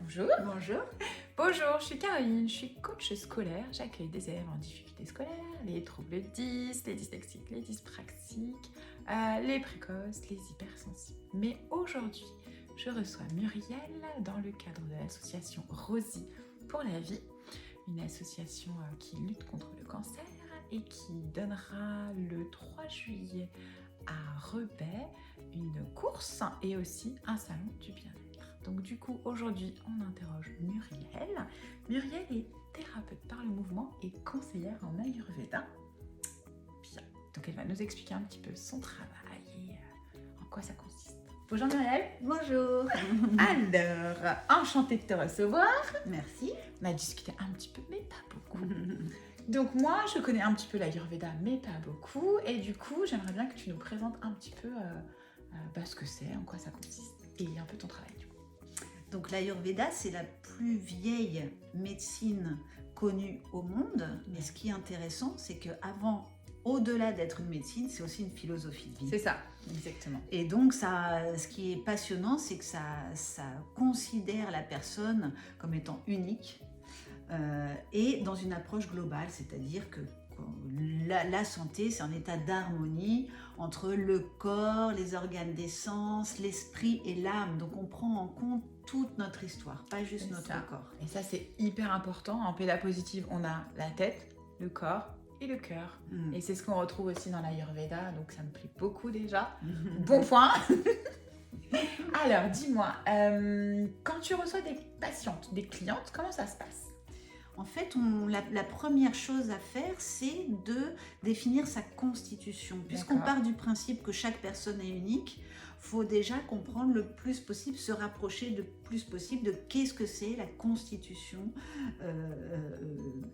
Bonjour. Bonjour. Bonjour, je suis Caroline, je suis coach scolaire. J'accueille des élèves en difficulté scolaire, les troubles 10, les dyslexiques, les dyspraxiques, les précoces, les hypersensibles. Mais aujourd'hui, je reçois Muriel dans le cadre de l'association Rosie pour la vie, une association qui lutte contre le cancer et qui donnera le 3 juillet à Rebais une course et aussi un salon du bien-être. Donc du coup, aujourd'hui, on interroge Muriel. Muriel est thérapeute par le mouvement et conseillère en Ayurveda. Bien. Donc elle va nous expliquer un petit peu son travail et en quoi ça consiste. Bonjour Muriel. Bonjour. Alors, enchantée de te recevoir. Merci. On a discuté un petit peu, mais pas beaucoup. Donc moi, je connais un petit peu l'Ayurveda, mais pas beaucoup. Et du coup, j'aimerais bien que tu nous présentes un petit peu ce que c'est, en quoi ça consiste et un peu ton travail. Donc l'Ayurveda, c'est la plus vieille médecine connue au monde. Mais ce qui est intéressant, c'est qu'avant, au-delà d'être une médecine, c'est aussi une philosophie de vie. C'est ça, exactement. Et donc, ce qui est passionnant, c'est que ça considère la personne comme étant unique et dans une approche globale, c'est-à-dire que la santé, c'est un état d'harmonie entre le corps, les organes des sens, l'esprit et l'âme. Donc on prend en compte toute notre histoire, pas juste notre corps. Et ça, c'est hyper important. En PEDA positive, on a la tête, le corps et le cœur. Et c'est ce qu'on retrouve aussi dans l'Ayurveda, donc ça me plaît beaucoup déjà. Bon point. Alors, dis-moi, quand tu reçois des patientes, des clientes, comment ça se passe ? En fait, la première chose à faire, c'est de définir sa constitution. Puisqu'on part du principe que chaque personne est unique, il faut déjà comprendre le plus possible, se rapprocher le plus possible de qu'est-ce que c'est la constitution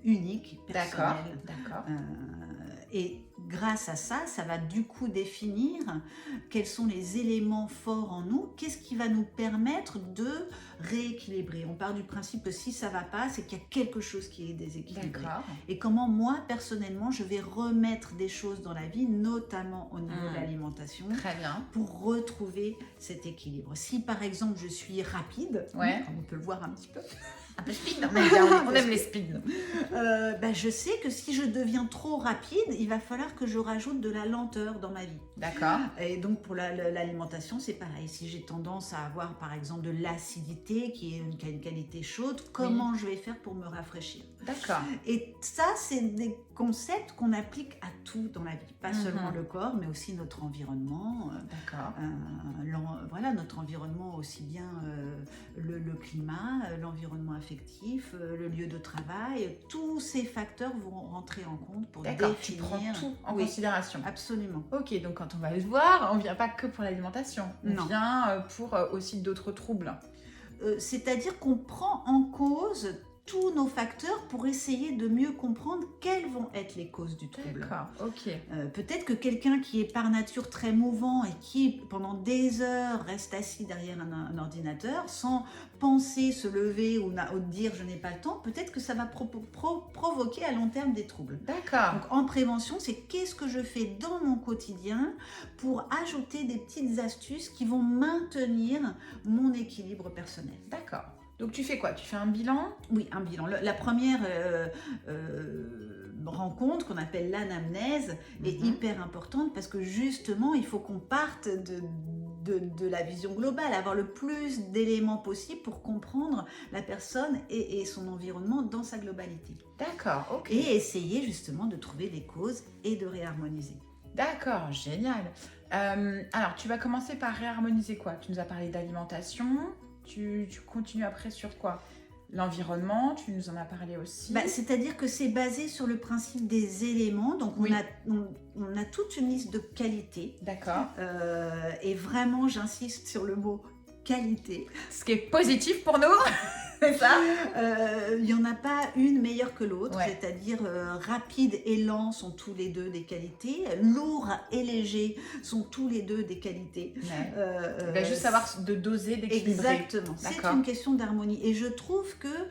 unique, personnelle. D'accord. Et grâce à ça, ça va du coup définir quels sont les éléments forts en nous, qu'est-ce qui va nous permettre de rééquilibrer. On part du principe que si ça ne va pas, c'est qu'il y a quelque chose qui est déséquilibré. Et comment moi, personnellement, je vais remettre des choses dans la vie, notamment au niveau de l'alimentation, pour retrouver cet équilibre. Si par exemple je suis rapide, comme on peut le voir un petit peu, un peu speed, on aime les speeds. Je sais que si je deviens trop rapide, il va falloir que je rajoute de la lenteur dans ma vie. D'accord. Et donc pour l'alimentation, c'est pareil. Si j'ai tendance à avoir par exemple de l'acidité qui a une qualité chaude, comment je vais faire pour me rafraîchir? D'accord. Et ça, c'est des concepts qu'on applique à tout dans la vie. Pas seulement le corps, mais aussi notre environnement. D'accord. Voilà, notre environnement aussi bien le climat, l'environnement affectif, le lieu de travail, tous ces facteurs vont rentrer en compte pour définir. Tu prends tout en considération. Absolument. Ok, donc quand on va se voir, on ne vient pas que pour l'alimentation, on vient pour aussi d'autres troubles. C'est-à-dire qu'on prend en cause tous nos facteurs pour essayer de mieux comprendre quelles vont être les causes du trouble. D'accord, ok. Peut-être que quelqu'un qui est par nature très mouvant et qui pendant des heures reste assis derrière un ordinateur sans penser se lever ou dire je n'ai pas le temps, peut-être que ça va provoquer à long terme des troubles. D'accord. Donc en prévention, c'est qu'est-ce que je fais dans mon quotidien pour ajouter des petites astuces qui vont maintenir mon équilibre personnel. D'accord. Donc tu fais quoi? Tu fais un bilan? Oui, un bilan. La première rencontre qu'on appelle l'anamnèse est hyper importante parce que justement, il faut qu'on parte de la vision globale, avoir le plus d'éléments possible pour comprendre la personne et son environnement dans sa globalité. D'accord, ok. Et essayer justement de trouver les causes et de réharmoniser. D'accord, génial. Alors, tu vas commencer par réharmoniser quoi? Tu nous as parlé d'alimentation. Tu continues après sur quoi? L'environnement, tu nous en as parlé aussi. C'est-à-dire que c'est basé sur le principe des éléments. Donc, on a toute une liste de qualités. D'accord. Et vraiment, j'insiste sur le mot qualité. Ce qui est positif pour nous, c'est ça? Il n'y en a pas une meilleure que l'autre. C'est-à-dire rapide et lent sont tous les deux des qualités. Lourd et léger sont tous les deux des qualités. Il va juste savoir de doser, d'équilibrer. Exactement. C'est une question d'harmonie. Et je trouve que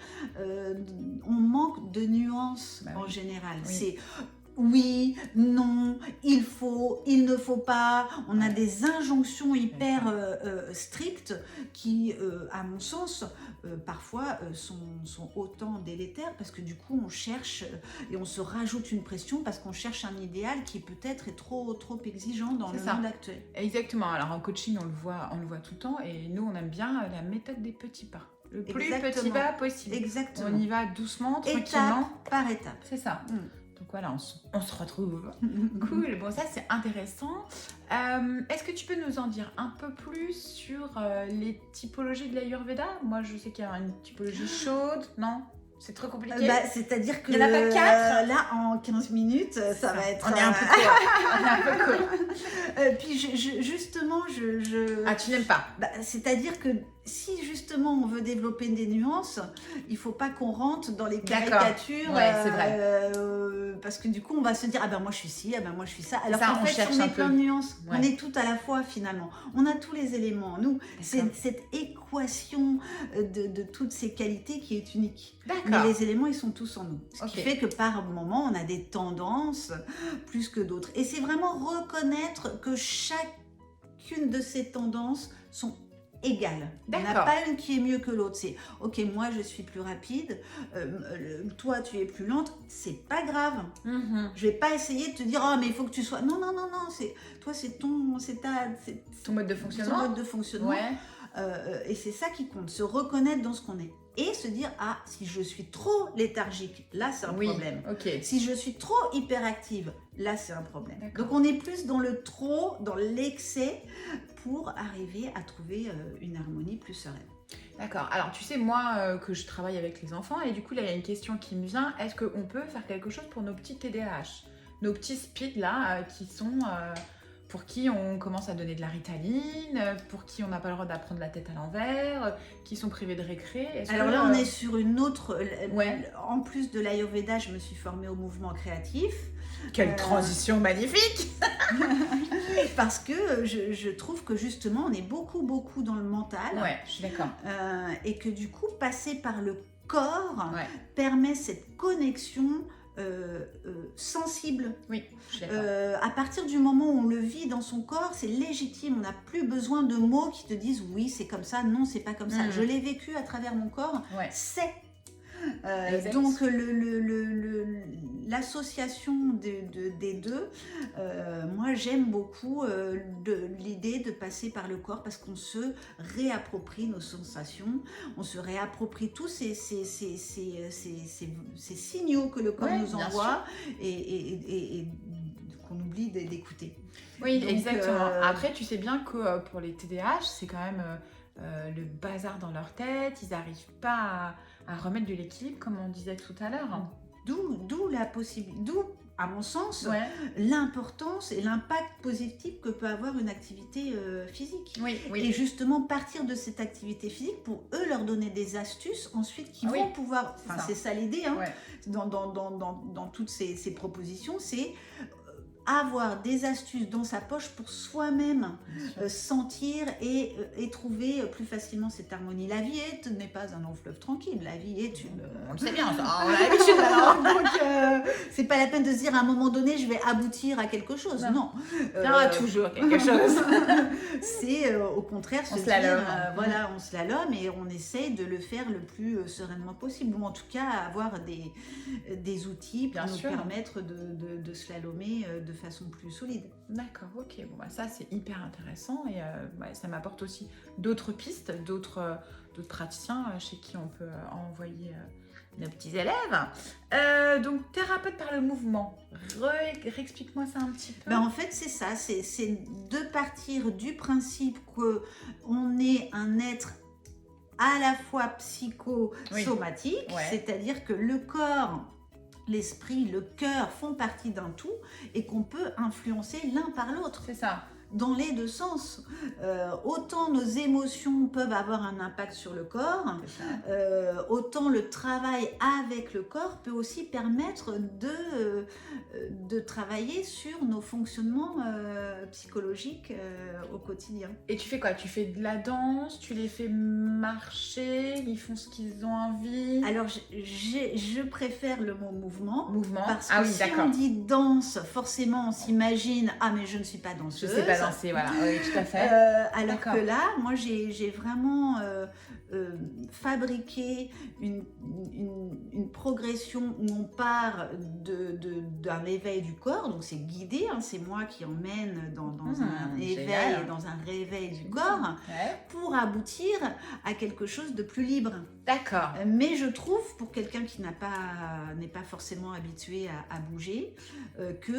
on manque de nuances en général. C'est oui, non, il faut, il ne faut pas. On a des injonctions hyper strictes qui, à mon sens, parfois sont autant délétères parce que du coup on cherche et on se rajoute une pression parce qu'on cherche un idéal qui peut-être est trop exigeant dans le monde actuel. Exactement. Alors en coaching, on le voit tout le temps et nous on aime bien la méthode des petits pas. Le plus petit pas possible. Exactement. On y va doucement, tranquillement. Étape par étape. C'est ça. Donc voilà, on se retrouve. Cool, bon ça c'est intéressant. Est-ce que tu peux nous en dire un peu plus sur les typologies de l'Ayurveda? Moi je sais qu'il y a une typologie chaude, non? C'est trop compliqué. C'est-à-dire que il n'y en a pas 4 là, en 15 minutes, ça va être... On est un peu court. On est un peu court. Puis justement, Ah, tu n'aimes pas? C'est-à-dire que si justement on veut développer des nuances, il ne faut pas qu'on rentre dans les caricatures. Ouais, c'est vrai. Parce que du coup, on va se dire, ah ben moi je suis ci, ah ben moi je suis ça. Alors ça, qu'en fait, on est plein de nuances. Ouais. On est tout à la fois finalement. On a tous les éléments en nous. C'est cette équation de toutes ces qualités qui est unique. Mais les éléments, ils sont tous en nous. Ce qui fait que par moment, on a des tendances plus que d'autres. Et c'est vraiment reconnaître que chacune de ces tendances sont égales. Il n'y en a pas une qui est mieux que l'autre. C'est ok, moi je suis plus rapide, toi tu es plus lente, c'est pas grave. Je vais pas essayer de te dire oh mais il faut que tu sois. Non, toi c'est ton mode de fonctionnement. Ton mode de fonctionnement. Ouais. Et c'est ça qui compte, se reconnaître dans ce qu'on est. Et se dire, ah, si je suis trop léthargique, là c'est un problème. Si je suis trop hyperactive, là c'est un problème. Donc on est plus dans le trop, dans l'excès, pour arriver à trouver une harmonie plus sereine. D'accord. Alors tu sais, moi que je travaille avec les enfants, et du coup là il y a une question qui me vient, est-ce qu'on peut faire quelque chose pour nos petits TDAH? Nos petits speeds là, qui sont... pour qui on commence à donner de la ritaline, pour qui on n'a pas le droit d'apprendre la tête à l'envers, qui sont privés de récré. Alors là, on est sur une autre... En plus de l'Ayurveda, je me suis formée au mouvement créatif. Quelle transition magnifique. Parce que je trouve que justement, on est beaucoup dans le mental. Ouais, je suis d'accord. Et que du coup, passer par le corps permet cette connexion sensible. Oui, je suis d'accord. À partir du moment où on le vit dans son corps, c'est légitime. On n'a plus besoin de mots qui te disent oui, c'est comme ça, non, c'est pas comme ça. Je l'ai vécu à travers mon corps. C'est. Donc l'association des deux, moi j'aime beaucoup l'idée de passer par le corps parce qu'on se réapproprie nos sensations, on se réapproprie tous ces signaux que le corps nous envoie et qu'on oublie d'écouter. Oui, donc, exactement. Après, tu sais bien que pour les TDAH, c'est quand même le bazar dans leur tête, ils n'arrivent pas à remettre de l'équilibre, comme on disait tout à l'heure. D'où la possibilité, à mon sens, l'importance et l'impact positif que peut avoir une activité physique. Et justement, partir de cette activité physique pour eux leur donner des astuces ensuite qui vont pouvoir... Enfin, c'est ça l'idée, hein, dans toutes ces propositions, c'est... avoir des astuces dans sa poche pour soi-même sentir et trouver plus facilement cette harmonie. La vie n'est pas un long fleuve tranquille, la vie est une... On le sait bien, ça, on a l'habitude alors. Donc, c'est pas la peine de se dire à un moment donné, je vais aboutir à quelque chose. Non. Il y aura toujours quelque chose. C'est au contraire se dire, voilà, on slalome et on essaye de le faire le plus sereinement possible, ou en tout cas avoir des outils pour nous permettre de slalomer de façon plus solide. D'accord, ok. Bon, bah, ça, c'est hyper intéressant et ça m'apporte aussi d'autres pistes, d'autres praticiens chez qui on peut envoyer nos petits élèves. Donc, thérapeute par le mouvement. Réexplique-moi ça un petit peu. En fait, c'est ça. C'est de partir du principe qu'on est un être à la fois psychosomatique, c'est-à-dire que le corps... l'esprit, le cœur font partie d'un tout et qu'on peut influencer l'un par l'autre. C'est ça. Dans les deux sens. Autant nos émotions peuvent avoir un impact sur le corps, autant le travail avec le corps peut aussi permettre de travailler sur nos fonctionnements psychologiques au quotidien. Et tu fais quoi? Tu fais de la danse? Tu les fais marcher? Ils font ce qu'ils ont envie? Alors, je préfère le mot mouvement. Mouvement? Parce que Ah oui, si d'accord. on dit danse, forcément on s'imagine « Ah, mais je ne suis pas Je danseuse ». sais pas danser, voilà. Oui, tout à fait. Alors D'accord. que là, moi j'ai vraiment fabriqué une progression où on part d'un éveil du corps, donc c'est guidé, hein, c'est moi qui emmène dans un éveil génial. et dans un réveil du corps Ouais. pour aboutir à quelque chose de plus libre. D'accord. Mais je trouve, pour quelqu'un qui n'est pas forcément habitué à bouger, que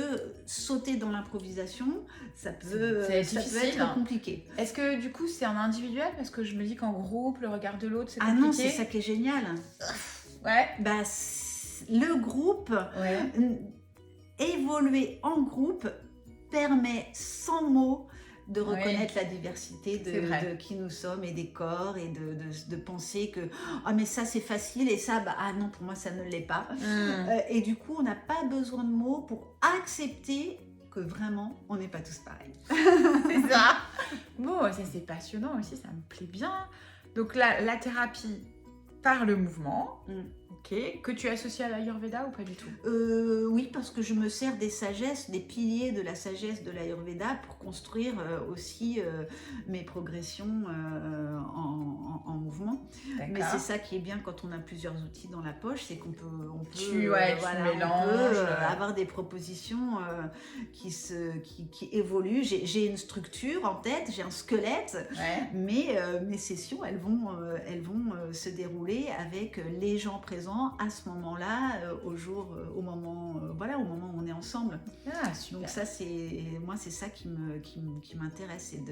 sauter dans l'improvisation, ça peut C'est ça peut difficile. être compliqué. Est-ce que du coup c'est en individuel? Parce que je me dis qu'en groupe, le regard de l'autre, c'est Ah compliqué. non, c'est ça qui est génial. Ouais. Bah, le groupe, Ouais. évoluer en groupe permet sans mots de Oui. reconnaître la diversité C'est vrai. de qui nous sommes et des corps et de penser que ah mais ça c'est facile et ça bah ah non pour moi ça ne l'est pas. Et du coup on n'a pas besoin de mots pour accepter que vraiment on n'est pas tous pareils. C'est ça. Bon, ça c'est passionnant aussi, ça me plaît bien. Donc la thérapie par le mouvement, ok, que tu associes à l'Ayurveda ou pas du tout? Oui, parce que je me sers des sagesses, des piliers de la sagesse de l'Ayurveda pour construire aussi mes progressions en mouvement. D'accord. Mais c'est ça qui est bien quand on a plusieurs outils dans la poche, c'est qu'on peut, Tu voilà, on mélanges. peut avoir des propositions qui évoluent. J'ai une structure en tête, j'ai un squelette, Ouais. mais mes sessions, elles vont se dérouler avec les gens présents à ce moment-là, au moment où on est ensemble. Ah, super. Donc ça, moi, c'est ça qui m'intéresse, c'est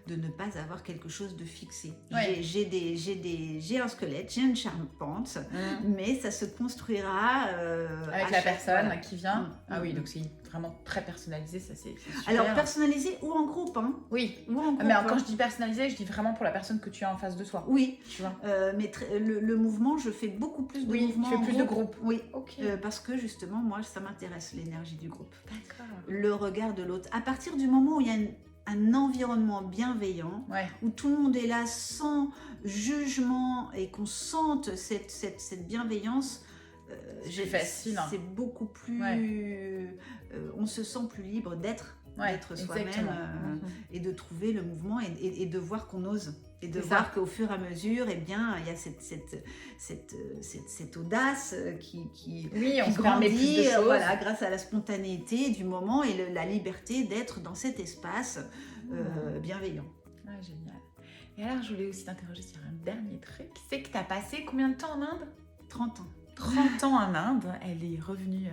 de ne pas avoir quelque chose de fixé. Ouais. J'ai un squelette, j'ai une charpente, mais ça se construira Avec à la chaque- personne voilà. qui vient. Ah oui, Mm. donc c'est vraiment très personnalisé, ça c'est super. Alors personnalisé ou en groupe, hein. Oui. Ou en groupe, Mais hein. quand je dis personnalisé, je dis vraiment pour la personne que tu as en face de soi. Oui, Tu vois. mais le mouvement, je fais beaucoup plus de Oui, mouvements tu fais en plus de groupe. Oui, Ok. parce que justement, moi, ça m'intéresse, l'énergie du groupe. D'accord. Le regard de l'autre. À partir du moment où il y a un environnement bienveillant, Ouais. où tout le monde est là sans jugement et qu'on sente cette bienveillance, C'est facile, hein. c'est beaucoup plus... on se sent plus libre d'être soi-même exactement. et de trouver le mouvement et de voir qu'on ose. Et de C'est voir ça. qu'au fur et à mesure, eh bien, il y a cette audace qui Oui, on qui se permet grandit, plus de choses. voilà, grâce à la spontanéité du moment et la liberté d'être dans cet espace bienveillant. Ah, génial. Et alors, je voulais aussi t'interroger sur un dernier truc. C'est que tu as passé combien de temps en Inde? 30 ans. 30 ans en Inde. Elle est revenue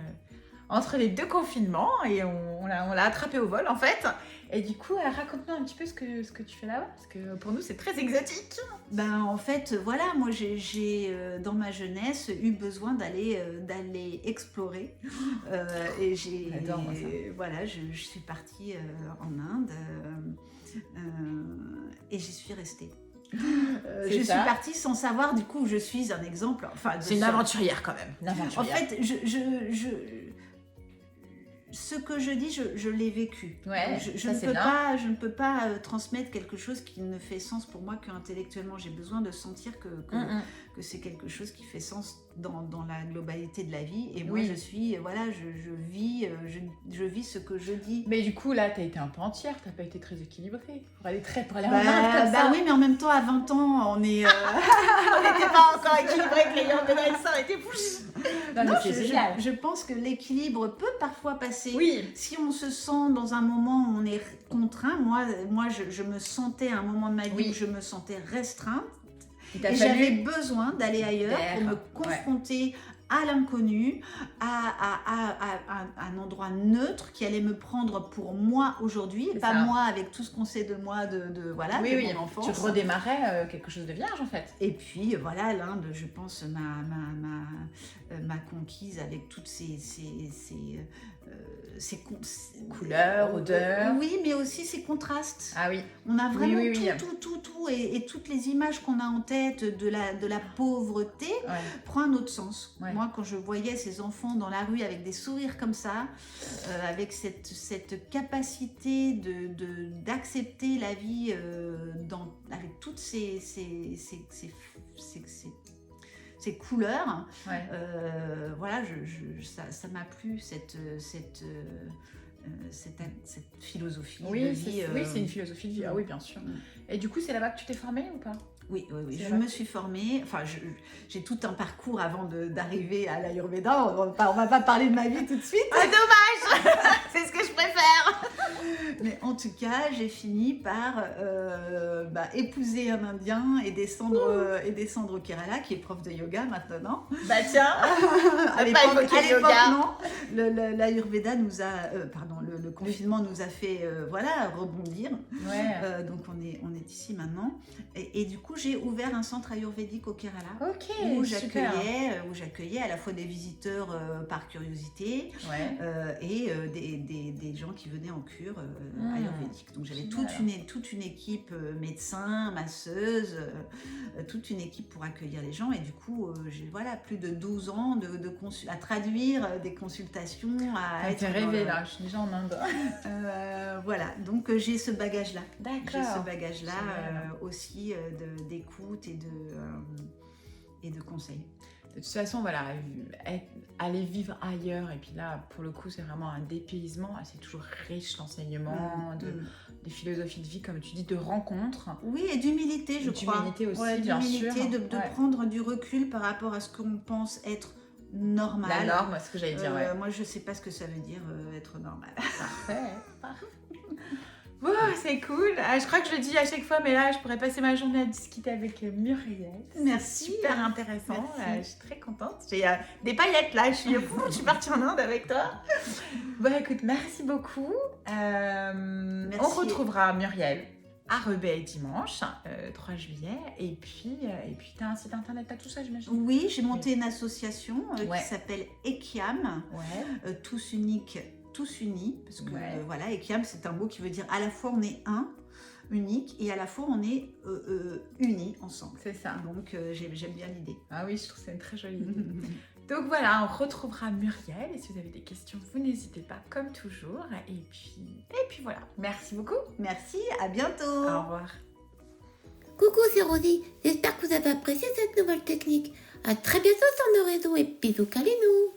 entre les deux confinements et on l'a attrapée au vol en fait. Et du coup, raconte-nous un petit peu ce que tu fais là-bas, parce que pour nous c'est très exotique. Ben, en fait, voilà, moi j'ai dans ma jeunesse eu besoin d'aller explorer. Et J'adore, moi, ça. voilà, je suis partie en Inde et j'y suis restée. C'est Je ça. suis partie sans savoir du coup où je suis un exemple. Enfin, C'est une aventurière quand même. Une En aventurière. fait, ce que je dis, je l'ai vécu. Ouais, je ça, ne c'est peux bien. pas, je ne peux pas transmettre quelque chose qui ne fait sens pour moi qu'intellectuellement. J'ai besoin de sentir que c'est quelque chose qui fait sens dans la globalité de la vie. Et moi, Oui. je suis, voilà, je vis ce que je dis. Mais du coup, là, t'as été un peu entière, t'as pas été très équilibrée. Pour aller en Inde comme ça. Oui, mais en même temps, à 20 ans, on est... on n'était pas encore équilibré avec les Ayurveda, ça aurait été fouche. Non, mais Non, c'est génial. je pense que l'équilibre peut parfois passer. Oui. Si on se sent dans un moment où on est contraint, moi je me sentais à un moment de ma vie Oui. où je me sentais restreinte Il t'a et fallu- j'avais besoin d'aller ailleurs pour me Ouais. confronter à l'inconnu, à un endroit neutre qui allait me prendre pour moi aujourd'hui, C'est pas ça. moi avec tout ce qu'on sait de moi voilà, Oui, de oui. mon enfance. Tu redémarrais quelque chose de vierge en fait. Et puis voilà, l'Inde, je pense, m'a conquise avec toutes ces Couleurs, odeurs. Oui, mais aussi ces contrastes. Ah oui. On a vraiment Oui. tout et toutes les images qu'on a en tête de la pauvreté prend un autre sens. Ouais. Moi, quand je voyais ces enfants dans la rue avec des sourires comme ça, avec cette capacité d'accepter la vie avec toutes ces couleurs, voilà, ça m'a plu cette philosophie de vie. Oui, c'est une philosophie de vie. Ah oui, bien sûr. Et du coup, c'est là-bas que tu t'es formée ou pas? Oui, je me suis formée, enfin j'ai tout un parcours avant d'arriver à l'Ayurveda, on va pas parler de ma vie tout de suite. Ah dommage. C'est ce que je préfère. Mais en tout cas, j'ai fini par épouser un Indien et descendre au Kerala, qui est prof de yoga maintenant. Bah tiens, à l'époque non, l'Ayurveda nous a, le confinement nous a fait rebondir. Ouais. Donc on est ici maintenant. Et du coup, j'ai ouvert un centre ayurvédique au Kerala. Ok, où super. j'accueillais à la fois des visiteurs par curiosité et des gens qui venaient en cure ayurvédique. Donc j'avais toute une équipe médecins, masseuses, toute une équipe pour accueillir les gens. Et du coup, j'ai plus de 12 ans à traduire des consultations. T'es rêvée là, je suis déjà en Inde. Voilà, donc j'ai ce bagage-là. D'accord. J'ai ce bagage-là aussi d'écoute et de conseils. De toute façon, voilà, aller vivre ailleurs, et puis là, pour le coup, c'est vraiment un dépaysement. C'est toujours riche d'enseignements, de philosophie de vie, comme tu dis, de rencontres. Oui, et d'humilité, je crois. D'humilité aussi, bien sûr. De prendre du recul par rapport à ce qu'on pense être normal. La norme, c'est ce que j'allais dire, Moi, je sais pas ce que ça veut dire être normal. Parfait. Bon, c'est cool. Je crois que je le dis à chaque fois, mais là, je pourrais passer ma journée à discuter avec Muriel. Merci. Super intéressant. Merci. Je suis très contente. J'ai des paillettes là. Je suis partie en Inde avec toi. Bon, écoute, merci beaucoup. Merci. On retrouvera Muriel à Rebais dimanche, 3 juillet. Et puis tu as un site internet, tu as tout ça, j'imagine? Oui, j'ai monté une association qui s'appelle Ekiam, tous unis, parce que Ekiam, c'est un mot qui veut dire à la fois on est unique, et à la fois on est unis ensemble. C'est ça. Donc j'aime bien l'idée. Ah oui, je trouve que c'est une très jolie idée. Donc voilà, on retrouvera Muriel, et si vous avez des questions, vous n'hésitez pas, comme toujours. Et puis voilà, merci beaucoup. Merci, à bientôt. Au revoir. Coucou, c'est Rosie. J'espère que vous avez apprécié cette nouvelle technique. À très bientôt sur nos réseaux et bisous, câlinous.